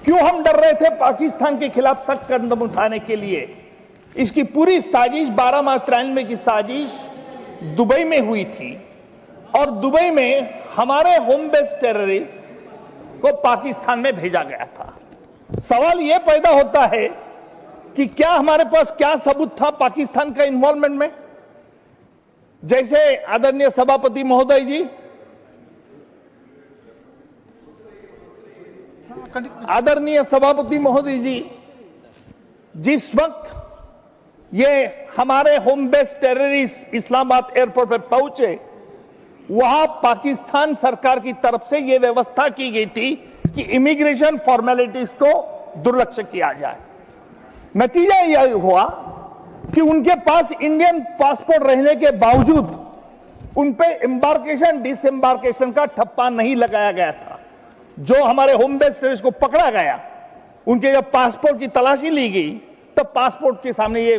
क्यों हम डर रहे थे पाकिस्तान के खिलाफ सख्त कदम उठाने के लिए? इसकी पूरी साजिश 12 मार्च 93 की साजिश दुबई में हुई थी और दुबई में हमारे होम बेस्ड टेररिस्ट को पाकिस्तान में भेजा गया था। सवाल यह पैदा होता है कि क्या हमारे पास क्या सबूत था पाकिस्तान का इन्वॉल्वमेंट में? जैसे आदरणीय सभापति महोदय जी, जिस वक्त ये हमारे home based terrorist Islamabad airport पर पहुंचे, वहां पाकिस्तान सरकार की तरफ से यह व्यवस्था की गई थी कि इमिग्रेशन फॉर्मेलिटीज को दुर्लक्ष्य किया जाए। नतीजा यह हुआ कि उनके पास इंडियन पासपोर्ट रहने के बावजूद उन पे एम्बार्केशन डिसएम्बार्केशन का ठप्पा नहीं लगाया गया था। जो हमारे होम बेस्ड टेररिस्ट को पकड़ा गया, उनके जब पासपोर्ट की तलाशी ली गई तब पासपोर्ट के सामने ये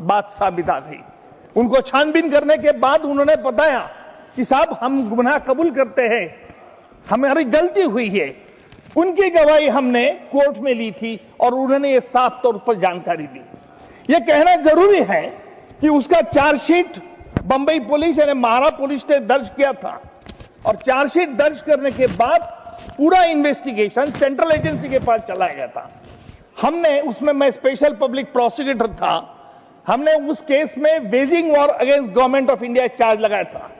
बात साबित आ गई। उनको छानबीन करने के बाद उन्होंने बताया कि साहब हम गुनाह कबूल करते हैं, हमारी गलती हुई है। उनकी गवाही हमने कोर्ट में ली थी और उन्होंने ये साफ तौर पर जानकारी दी। यह कहना जरूरी है कि उसका चार्जशीट बंबई पुलिस यानी महारा पुलिस ने दर्ज किया था और चार्जशीट दर्ज करने के बाद पूरा इन्वेस्टिगेशन सेंट्रल एजेंसी के पास चला गया था। हमने उसमें, मैं स्पेशल पब्लिक प्रोसिक्यूटर था, हमने उस केस में waging war against government of India charge लगाया था।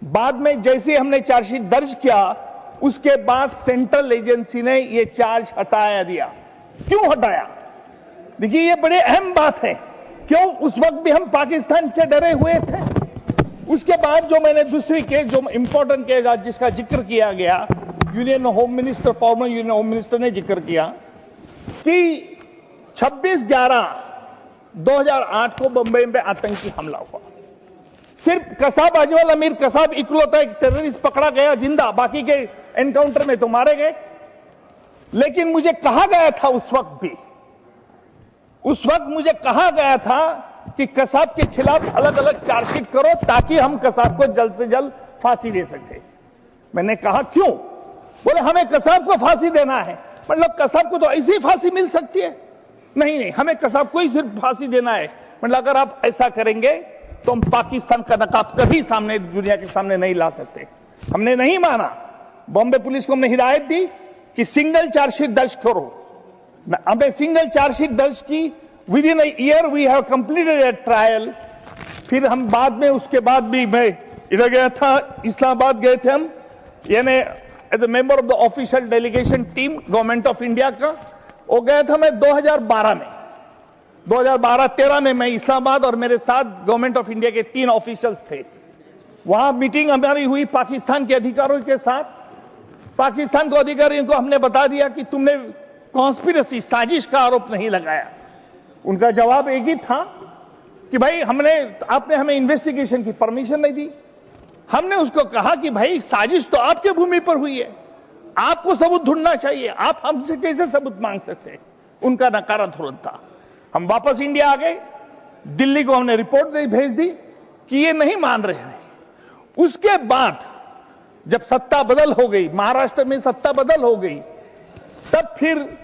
बाद में जैसे हमने चार्जशीट दर्ज किया, उसके बाद सेंट्रल एजेंसी ने यह चार्ज हटाया दिया। क्यों हटाया? देखिए, यह बड़े अहम बात है। क्यों? उस वक्त भी हम पाकिस्तान से डरे हुए थे। उसके बाद जो मैंने दूसरी केस, जो इंपॉर्टेंट केस जिसका जिक्र किया गया, union home minister, farmer union home minister ने जिक्र किया कि 26/11/2008 को बंबई में आतंकी हमला हुआ। सिर्फ कसाब अजमल अमीर कसाब इकलौता एक टेररिस्ट पकड़ा गया जिंदा, बाकी के एनकाउंटर में तो मारे गए। लेकिन मुझे कहा गया था उस वक्त मुझे कहा गया था कि कसाब के खिलाफ अलग अलग चार्जशीट करो ताकि हम कसाब को जल्द से जल्द फांसी दे सके। मैंने कहा क्यों? बोले हमें कसाब को फांसी देना है। मतलब कसाब को तो ऐसी ही फांसी मिल सकती है? नहीं, हमें कसाब को ही सिर्फ फांसी देना है। मतलब अगर आप ऐसा करेंगे तो हम पाकिस्तान का नकाब कभी सामने, दुनिया के सामने नहीं ला सकते। हमने नहीं माना। बॉम्बे पुलिस को हमने हिदायत दी कि सिंगल चार्जशीट दर्ज करो। हमें सिंगल चार्जशीट दर्ज की। Within a year we have completed a trial. फिर हम बाद में, उसके बाद भी मैं इधर गया था, इस्लामाबाद गए थे हम, यानी as a member of the official delegation team government of India का। वो गया था मैं 2012 में। 2012-13 में मैं इस्लामाबाद और मेरे साथ गवर्नमेंट ऑफ इंडिया के 3 ऑफिशियल्स थे। वहां मीटिंग हमारी हुई पाकिस्तान के अधिकारियों के साथ। पाकिस्तान को अधिकारियों को हमने बता दिया कि तुमने कॉन्स्पिरेसी, साजिश का आरोप नहीं लगाया। उनका जवाब एक ही था कि भाई आपने हमें इन्वेस्टिगेशन की परमिशन नहीं दी। हमने उसको कहा कि भाई साजिश तो आपके भूमि पर हुई है, आपको सबूत ढूंढना चाहिए, आप हमसे कैसे सबूत मांग सकते हैं? उनका नकारा तुरंत था। हम वापस इंडिया आ गए। दिल्ली को हमने रिपोर्ट भेज दी कि ये नहीं मान रहे हैं। उसके बाद जब सत्ता बदल हो गई, महाराष्ट्र में सत्ता बदल हो गई, तब फिर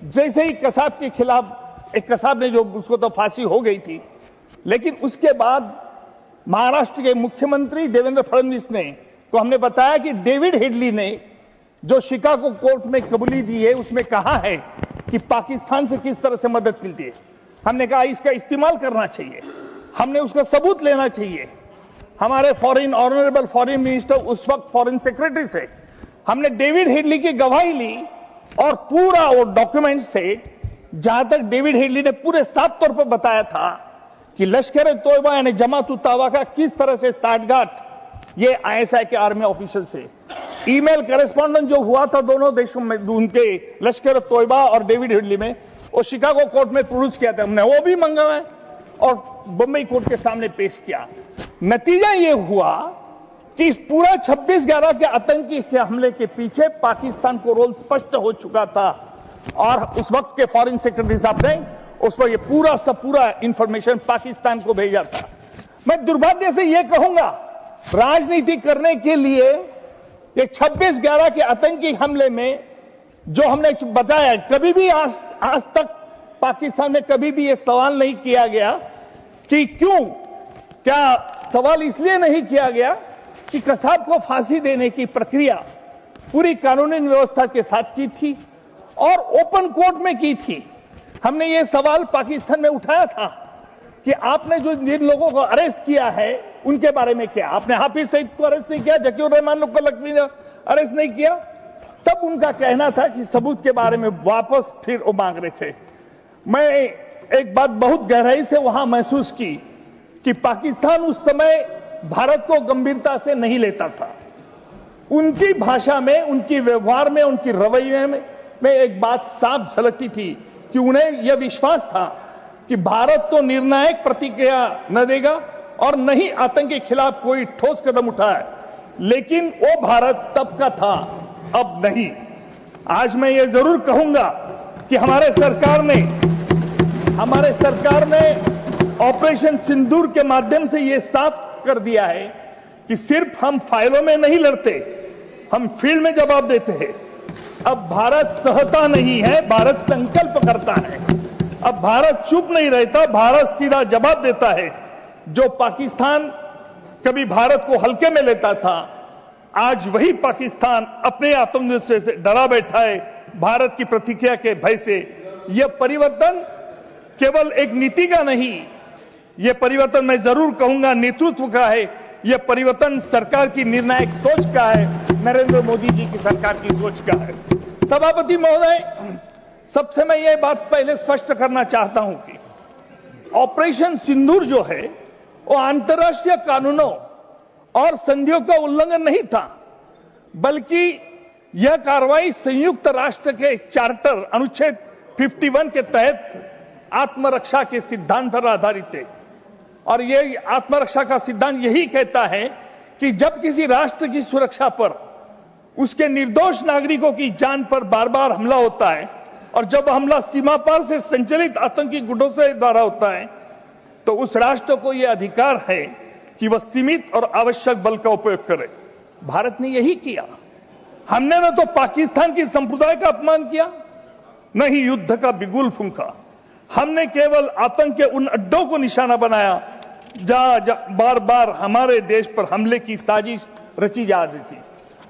जैसे ही कसाब के खिलाफ, एक कसाब ने जो, उसको तो फांसी हो गई थी, लेकिन उसके बाद महाराष्ट्र के मुख्यमंत्री देवेंद्र फडणवीस ने को हमने बताया कि डेविड हेडली ने जो शिकागो कोर्ट में कबूली दी है, उसमें कहा है कि पाकिस्तान से किस तरह से मदद मिलती है। हमने कहा इसका इस्तेमाल करना चाहिए, हमने उसका सबूत लेना चाहिए। हमारे ऑनरेबल फॉरेन मिनिस्टर उस वक्त फॉरेन सेक्रेटरी थे। हमने डेविड हेडली की गवाही ली और पूरा वो डॉक्यूमेंट से, जहां तक डेविड हेडली ने पूरे साफ तौर पर बताया था कि लश्कर तोयबा यानी जमात उत दावा का किस तरह से साठगांठ ये आईएसआई के आर्मी ऑफिसर से, ईमेल करेस्पॉन्डेंट जो हुआ था दोनों देशों में, उनके लश्कर तोयबा और डेविड हेडली में, वो शिकागो कोर्ट में प्रोड्यूस किया था। हमने वो भी मंगवाया और बंबई कोर्ट के सामने पेश किया। नतीजा ये हुआ कि इस पूरा 26/11 के आतंकी के हमले के पीछे पाकिस्तान को रोल स्पष्ट हो चुका था और उस वक्त के फॉरेन सेक्रेटरी साहब ने उस पर ये पूरा इंफॉर्मेशन पाकिस्तान को भेजा था। मैं दुर्भाग्य से ये कहूंगा, राजनीति करने के लिए ये 26/11 के आतंकी हमले में जो हमने बताया, कभी भी आज तक पाकिस्तान में कभी भी यह सवाल नहीं किया गया कि क्यों, क्या सवाल इसलिए नहीं किया गया कि कसाब को फांसी देने की प्रक्रिया पूरी कानूनी व्यवस्था के साथ की थी और ओपन कोर्ट में की थी। हमने ये सवाल पाकिस्तान में उठाया था कि आपने जो जिन लोगों को अरेस्ट किया है उनके बारे में क्या, आपने हाफिज सईद को अरेस्ट नहीं किया, जकीउर रहमान लोग को लखवी ने अरेस्ट नहीं किया। तब उनका कहना था कि सबूत के बारे में वापस फिर वो मांग रहे थे। मैं एक बात बहुत गहराई से वहां महसूस की कि पाकिस्तान उस समय भारत को गंभीरता से नहीं लेता था। उनकी भाषा में, उनकी व्यवहार में, उनकी रवैये में एक बात साफ झलकती थी कि उन्हें यह विश्वास था कि भारत तो निर्णायक प्रतिक्रिया न देगा और न ही आतंक के खिलाफ कोई ठोस कदम उठाए, लेकिन वो भारत तब का था, अब नहीं। आज मैं ये जरूर कहूंगा कि हमारे सरकार ने ऑपरेशन सिंदूर के माध्यम से यह साफ कर दिया है कि सिर्फ हम फाइलों में नहीं लड़ते, हम फील्ड में जवाब देते हैं। अब भारत सहता नहीं है, भारत संकल्प करता है। अब भारत चुप नहीं रहता, भारत सीधा जवाब देता है। जो पाकिस्तान कभी भारत को हल्के में लेता था, आज वही पाकिस्तान अपने आतंक से डरा बैठा है भारत की प्रतिक्रिया के भय से। यह परिवर्तन केवल एक नीति का नहीं, यह परिवर्तन मैं जरूर कहूंगा नेतृत्व का है। यह परिवर्तन सरकार की निर्णायक सोच का है, नरेंद्र मोदी जी की सरकार की सोच का है। सभापति महोदय, सबसे मैं यह बात पहले स्पष्ट करना चाहता हूं कि ऑपरेशन सिंदूर जो है वो अंतर्राष्ट्रीय कानूनों और संधियों का उल्लंघन नहीं था, बल्कि यह कार्रवाई संयुक्त राष्ट्र के चार्टर अनुच्छेद 51 के तहत आत्मरक्षा के सिद्धांत पर आधारित है। और यह आत्मरक्षा का सिद्धांत यही कहता है कि जब किसी राष्ट्र की सुरक्षा पर, उसके निर्दोष नागरिकों की जान पर बार बार हमला होता है और जब हमला सीमा पार से संचालित आतंकी गुटों से द्वारा होता है, तो उस राष्ट्र को यह अधिकार है कि वह सीमित और आवश्यक बल का उपयोग करे। भारत ने यही किया। हमने न तो पाकिस्तान की संप्रदाय का अपमान किया, न ही युद्ध का बिगुल फूंका। हमने केवल आतंक के उन अड्डों को निशाना बनाया जहां बार बार हमारे देश पर हमले की साजिश रची जा रही थी।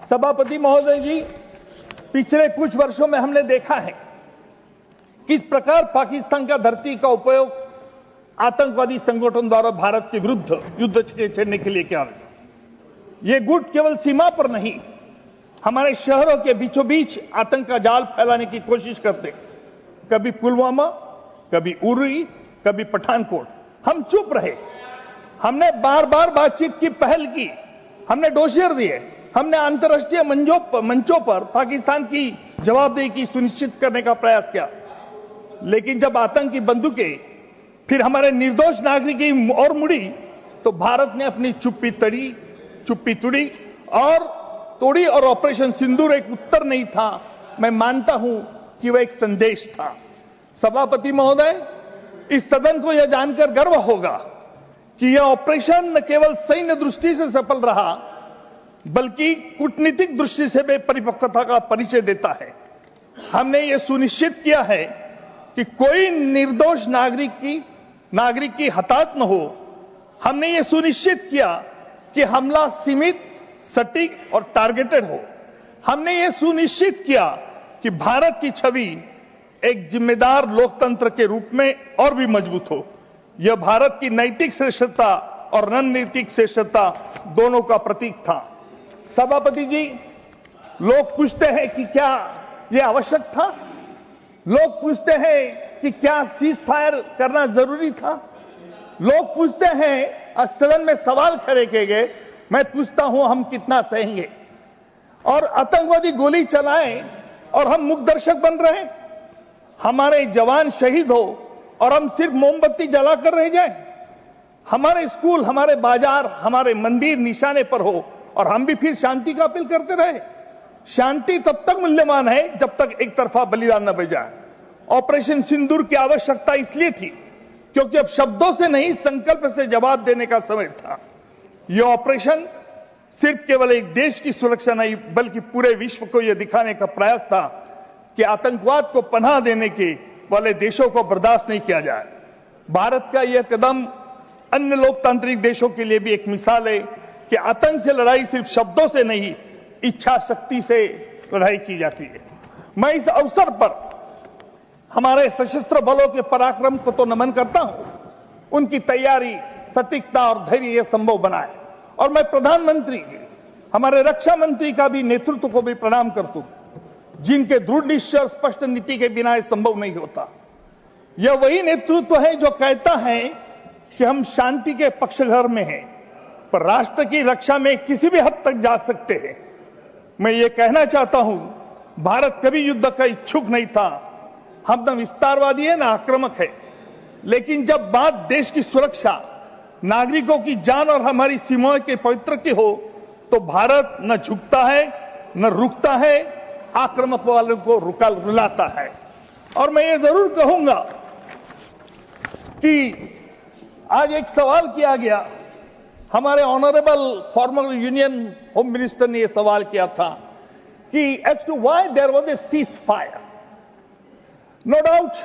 सभापति महोदय जी, पिछले कुछ वर्षों में हमने देखा है किस प्रकार पाकिस्तान का धरती का उपयोग आतंकवादी संगठन द्वारा भारत के विरुद्ध युद्ध छेड़ने के लिए किया। ये गुट केवल सीमा पर नहीं, हमारे शहरों के बीचों बीच आतंक का जाल फैलाने की कोशिश करते। कभी पुलवामा, कभी उरी, कभी पठानकोट। हम चुप रहे। हमने बार बार बातचीत की पहल की, हमने डोसियर दिए, हमने अंतर्राष्ट्रीय मंचों पर पाकिस्तान की जवाबदेही की सुनिश्चित करने का प्रयास किया। लेकिन जब आतंक की बंदूकें फिर हमारे निर्दोष नागरिक की ओर मुड़ी, तो भारत ने अपनी चुप्पी तोड़ी और ऑपरेशन सिंदूर एक उत्तर नहीं था, मैं मानता हूं कि वह एक संदेश था। सभापति महोदय, इस सदन को यह जानकर गर्व होगा कि यह ऑपरेशन न केवल सैन्य दृष्टि से सफल रहा, बल्कि कूटनीतिक दृष्टि से भी परिपक्वता का परिचय देता है। हमने यह सुनिश्चित किया है कि कोई निर्दोष नागरिक की हताहत न हो। हमने यह सुनिश्चित किया कि हमला सीमित, सटीक और टारगेटेड हो। हमने यह सुनिश्चित किया कि भारत की छवि एक जिम्मेदार लोकतंत्र के रूप में और भी मजबूत हो। यह भारत की नैतिक श्रेष्ठता और रणनीतिक श्रेष्ठता दोनों का प्रतीक था। सभापति जी, लोग पूछते हैं कि क्या यह आवश्यक था? लोग पूछते हैं कि क्या सीज फायर करना जरूरी था? लोग पूछते हैं, सदन में सवाल खड़े किए गए, मैं पूछता हूं हम कितना सहेंगे? और आतंकवादी गोली चलाएं और हम मुख दर्शक बन रहे, हमारे जवान शहीद हो और हम सिर्फ मोमबत्ती जलाकर रह जाएं, हमारे स्कूल, हमारे बाजार, हमारे मंदिर निशाने पर हो और हम भी फिर शांति का अपील करते रहे। शांति तब तक मूल्यवान है जब तक एक तरफा बलिदान न बजाए। ऑपरेशन सिंदूर की आवश्यकता इसलिए थी क्योंकि अब शब्दों से नहीं, संकल्प से जवाब देने का समय था। यह ऑपरेशन सिर्फ केवल एक देश की सुरक्षा नहीं, बल्कि पूरे विश्व को यह दिखाने का प्रयास था कि आतंकवाद को पनाह देने के वाले देशों को बर्दाश्त नहीं किया जाए। भारत का यह कदम अन्य लोकतांत्रिक देशों के लिए भी एक मिसाल है कि आतंक से लड़ाई सिर्फ शब्दों से नहीं, इच्छा शक्ति से लड़ाई की जाती है। मैं इस अवसर पर हमारे सशस्त्र बलों के पराक्रम को तो नमन करता हूं, उनकी तैयारी, सटीकता और धैर्य यह संभव बनाए, और मैं प्रधानमंत्री के, हमारे रक्षा मंत्री का भी नेतृत्व को भी प्रणाम करता हूं, जिनके दृढ़ निश्चय और स्पष्ट नीति के बिना यह संभव नहीं होता। यह वही नेतृत्व है जो कहता है कि हम शांति के पक्षधर में हैं, पर राष्ट्र की रक्षा में किसी भी हद तक जा सकते हैं। मैं ये कहना चाहता हूं, भारत कभी युद्ध का इच्छुक नहीं था। हम न विस्तारवादी है, न आक्रामक है, लेकिन जब बात देश की सुरक्षा, नागरिकों की जान और हमारी सीमाओं के पवित्र की हो, तो भारत न झुकता है, न रुकता है, आक्रामक वालों को रुलाता है। और मैं ये जरूर कहूंगा कि आज एक सवाल किया गया, हमारे honourable former union home minister ने यह सवाल किया था कि as to why there was a ceasefire. No doubt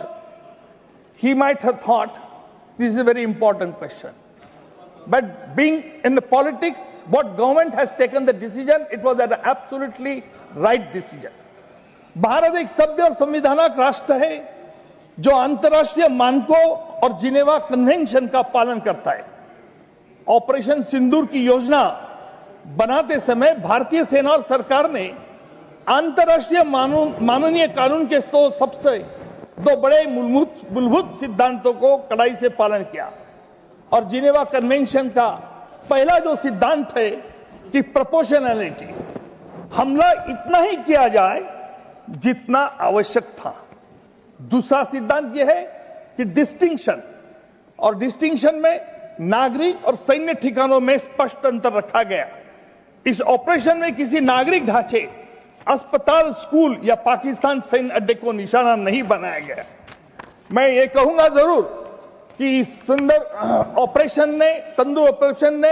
he might have thought this is a very important question, but being in the politics, what government has taken the decision, it was an absolutely right decision. Bharat एक सभ्य और संविधानक राष्ट्र है जो अंतर्राष्ट्रीय मानकों और जिनेवा कन्वेंशन का पालन करता है। ऑपरेशन सिंदूर की योजना बनाते समय भारतीय सेना और सरकार ने अंतर्राष्ट्रीय माननीय कानून के सबसे दो बड़े मूलभूत सिद्धांतों को कड़ाई से पालन किया, और जिनेवा कन्वेंशन का पहला जो सिद्धांत है कि प्रोपोर्शनैलिटी, हमला इतना ही किया जाए जितना आवश्यक था। दूसरा सिद्धांत यह है कि डिस्टिंक्शन, और डिस्टिंक्शन में नागरिक और सैन्य ठिकानों में स्पष्ट अंतर रखा गया। इस ऑपरेशन में किसी नागरिक ढांचे, अस्पताल, स्कूल या पाकिस्तान सैन्य अड्डे को निशाना नहीं बनाया गया। मैं ये कहूंगा जरूर कि इस सुंदर ऑपरेशन ने, तंदूर ऑपरेशन ने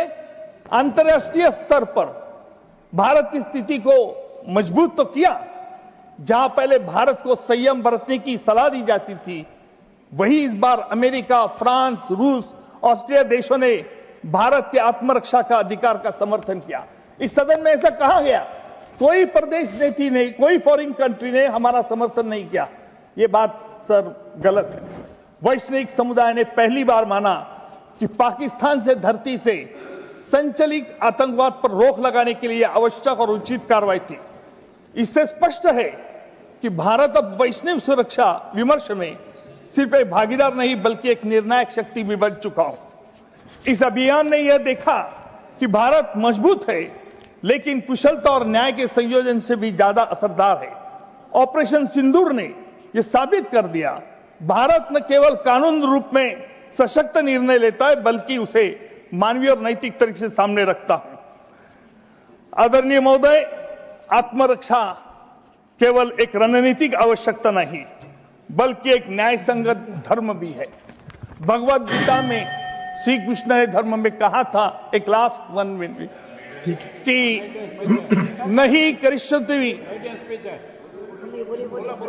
अंतर्राष्ट्रीय स्तर पर भारत की स्थिति को मजबूत तो किया। जहां पहले भारत को संयम बरतने की सलाह दी जाती थी, वही इस बार अमेरिका, फ्रांस, रूस, ऑस्ट्रिया देशों ने भारत के आत्मरक्षा का अधिकार का समर्थन किया। इस सदन में ऐसा कहा गया, कोई प्रदेश नीति नहीं, कोई फॉरेन कंट्री ने हमारा समर्थन नहीं किया। यह बात सर गलत है। वैश्विक समुदाय ने पहली बार माना कि पाकिस्तान से धरती से संचालित आतंकवाद पर रोक लगाने के लिए आवश्यक और उचित कार्रवाई थी। इससे स्पष्ट है कि भारत अब वैश्विक सुरक्षा विमर्श में सिर्फ एक भागीदार नहीं, बल्कि एक निर्णायक शक्ति भी बन चुका हूं। इस अभियान ने यह देखा कि भारत मजबूत है, लेकिन कुशलता और न्याय के संयोजन से भी ज्यादा असरदार है। ऑपरेशन सिंदूर ने यह साबित कर दिया, भारत न केवल कानून रूप में सशक्त निर्णय लेता है, बल्कि उसे मानवीय और नैतिक तरीके से सामने रखता है। आदरणीय महोदय, आत्मरक्षा केवल एक रणनीतिक आवश्यकता नहीं, बल्कि एक न्याय संगत धर्म भी है। भगवद गीता में श्री कृष्ण ने धर्म में कहा था, एक लास्ट 1 मिनट, कि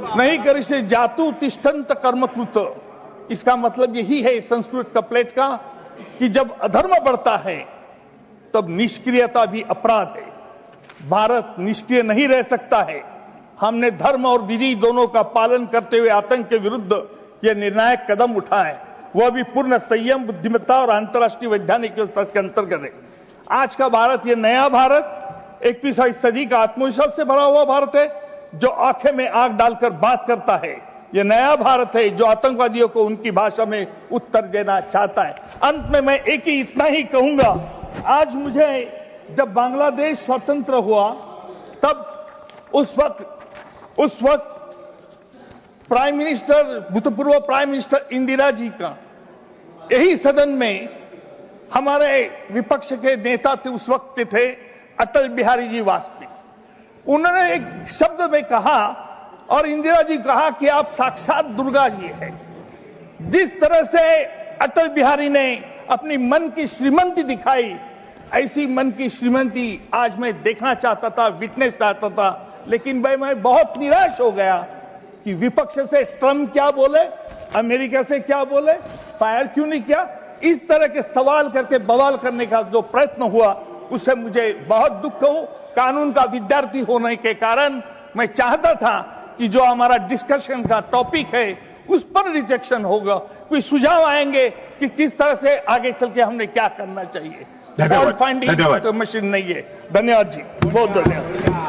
नहीं करिष्ये जातु तिष्ठन्त कर्मकृत। इसका मतलब यही है संस्कृत कपलेट का कि जब अधर्म बढ़ता है तब निष्क्रियता भी अपराध है। भारत निष्क्रिय नहीं रह सकता है। हमने धर्म और विधि दोनों का पालन करते हुए आतंक के विरुद्ध यह निर्णायक कदम उठाए, वह भी पूर्ण संयम, बुद्धिमत्ता और अंतर्राष्ट्रीय वैज्ञानिक स्तर के अंतर्गत है। आज का भारत, यह नया भारत, 21वीं सदी का आत्मविश्वास से भरा हुआ भारत है, जो आंखें में आंख डालकर बात करता है। यह नया भारत है जो आतंकवादियों को उनकी भाषा में उत्तर देना चाहता है। अंत में मैं एक ही इतना ही कहूंगा, आज मुझे जब बांग्लादेश स्वतंत्र हुआ, तब उस वक्त प्राइम मिनिस्टर, भूतपूर्व प्राइम मिनिस्टर इंदिरा जी का यही सदन में हमारे विपक्ष के नेता थे, उस वक्त के थे अटल बिहारी जी वाजपेयी। उन्होंने एक शब्द में कहा, और इंदिरा जी कहा कि आप साक्षात दुर्गा जी हैं। जिस तरह से अटल बिहारी ने अपनी मन की श्रीमंती दिखाई, ऐसी मन की श्रीमंती आज मैं देखना चाहता था, विटनेस चाहता था, लेकिन भाई मैं बहुत निराश हो गया कि विपक्ष से ट्रम्प क्या बोले, अमेरिका से क्या बोले, फायर क्यों नहीं किया, इस तरह के सवाल करके बवाल करने का जो प्रयत्न हुआ उससे मुझे बहुत दुख हो। कानून का विद्यार्थी होने के कारण मैं चाहता था कि जो हमारा डिस्कशन का टॉपिक है उस पर रिजेक्शन होगा, कोई सुझाव आएंगे कि किस तरह से आगे चल के हमने क्या करना चाहिए। फॉल्ट फाइंडिंग तो मशीन नहीं है। धन्यवाद जी, बहुत धन्यवाद।